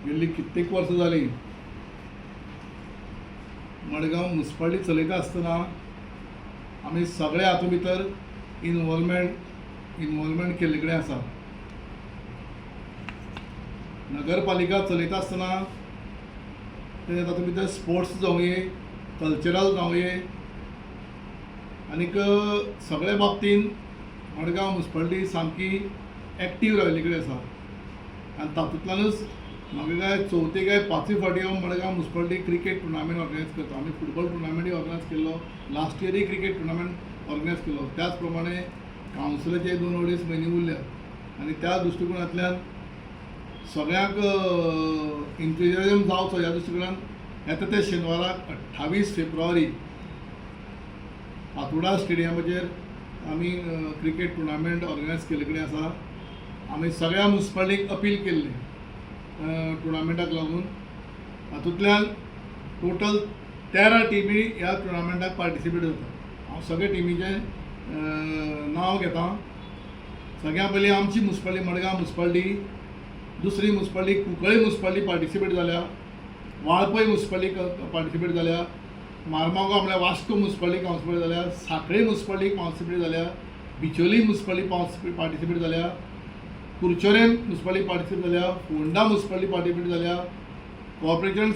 गेल्ली कित्येक वर्सां जाली मडगांव म्युनिसिपालिटी चलयता आसतना आमी सगळे हातूंत भितर इनवॉल्वमेंट केल्ले कडेन आसा. नगरपालिका चलयता आसतना तातूंत भितर स्पोर्ट्स जावंये, कल्चरल जावंये, आनीक सगळ्या बाबतींत मडगांव म्युनिसिपालिटी सामकी एक्टीव राविल्ली कडेन आसा. आनी तातूंतल्यानूच म्हाका काय चवथी काय पांचवी फावटी हांव Madgaon municipality cricket tournament organise करता. आमी फुटबॉल टुर्नामेंटूय ऑर्गनायज केल्लो, लास्ट इयरय क्रिकेट टुर्नामेंट ऑर्गनायज केल्लो. त्याच प्रमाणे कावन्सिलाचे 2-2.5 म्हयने उरल्यात आनी त्या दृश्टीकोनांतल्यान सगळ्यांक इंथुजियाजम जावचो ह्या दृश्टीकोनान येता ते शेनवाराक 28 फेब्रुवारी फातोर्डा स्टेडियमाचेर आमी क्रिकेट टुर्नामेंट ऑर्गनायज केल्ले कडेन आसा. आमी सगळ्या म्युनिसिपालिटीक अपील केल्ली टुर्नामेंटाक लागून. हातूंतल्यान टोटल 13 टिमी ह्या टुर्नामेंटाक पार्टिसिपेट जाता. हांव सगळे टिमीचें नांव घेता. सगळ्यां पयलीं आमची म्युनिसिपालिटी मडगांव म्युनिसिपालिटी, दुसरी म्युनिसिपालिटी कुंकळे म्युनिसिपालिटी पार्टिसिपेट जाल्या, वाळपय म्युनिसिपालिटी पार्टिसिपेट जाल्या, मार्मागांव म्हणल्यार वास्को म्युनिसिपालिटी पार्टिसिपेट जाल्या, सांखळे म्युनिसिपालिटी पार्टिसिपेट जाल्या, बिचोली म्युनिसिपालिटी पार्टिसिपेट जाल्या, कुर्चोरेम म्युनिसिपालिटी पार्टिसिपेट जाल्या, फोंडा म्युनिसिपालिटी पार्टिसिपेट जाल्या, कॉर्पोरेशन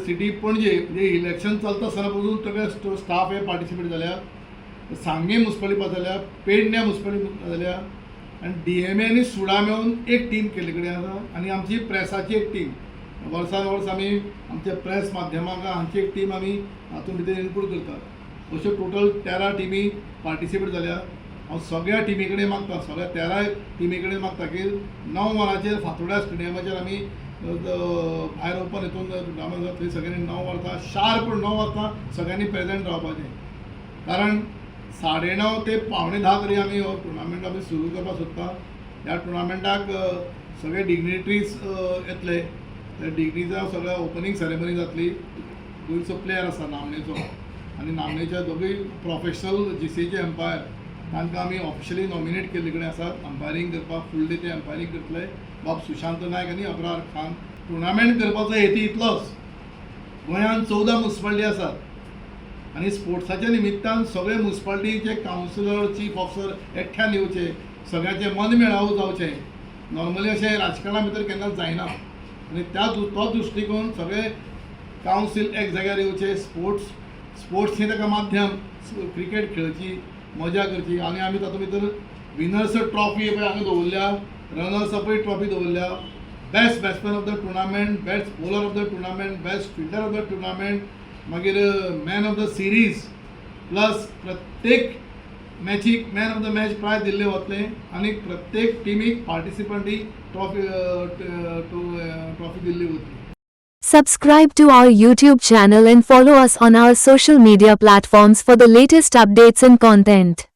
सिटी पणजे म्हणजे इलेक्शन चलता आसतना पसून सगळे स्टाफ हे पार्टिसिपेट जाल्या, सांगे म्युनिसिपालिटी पास जाल्या, पेडण्या म्युनिसिपालिटी जाल्या, आनी DMA आनी सुडा मेळून एक टीम केल्ले कडेन आसा. आनी आमची प्रेसाची एक टीम, वर्सान वर्स आमी आमच्या प्रेस माध्यमांक हांची एक टीम आमी हातूंत भितर इनक्लूड करतात. अश्यो टोटल 13 टिमी पार्टिसिपेट जाल्या. हांव सगळ्या टिमी कडेन मागता, सगळ्या 13 टिमी कडेन मागता की 9 वरांचेर फातोर्डा स्टेडियमाचेर आमी भायर ओपन हितून टुर्नामेंट जातली. सगळ्यांनी 9 वरां शार्प 9 वरां सगळ्यांनी प्रेजेंट रावपाचें. कारण 9:30 ते 9:45 तरी आमी हो टुर्नामेंट आमी सुरू करपाक सोदता. ह्या टुर्नामेंटाक सगळे डिग्निटरीज येतले. त्या डिग्निटीजाक सगळ्या ओपनिंग सेरेमनी जातली. गोंयचो प्लेयर आसा नामनेचो आनी नामनेच्या दोगूय प्रोफेशनल GCAचे एम्पायर, तांकां आमी ऑफिशियली नॉमिनेट केल्ले कडेन आसात अंपायरींग करपाक. फूल डे ते अंपायरींग करतले बाब सुशांत नायक आनी अब्रार खान. टुर्नामेंट करपाचो हेतू इतलोच, गोंयांत 14 म्युनिसिपालिटी आसात आनी स्पोर्ट्साच्या निमित्तान सगळे म्युनिसिपालिटीचे कावन्सिलर, चीफ ऑफिसर एकठ्यान येवचे, सगळ्यांचे मनमेळावो जावचे. नॉर्मली अशें राजकारणा भितर केन्ना जायना आनी तो दृश्टीकोन सगळे कावन्सील एक जाग्यार येवचे. स्पोर्ट्स हे ताका माध्यम, क्रिकेट खेळची, मजा करची. आनी आमी तातूंत भितर विनर्स ट्रॉफी पळय हांगा दवरल्या, रनर्स अपय ट्रॉफी दवरल्या, best batsman of the tournament, best bowler of the tournament, best fielder of the tournament, मागीर man of the series, plus प्रत्येक मॅचीक man of the match prize दिल्लें वतलें आनी प्रत्येक टिमीक पार्टिसिपंटीक ट्रॉफी दिल्ली वतली. Subscribe to our YouTube channel and follow us on our social media platforms for the latest updates and content.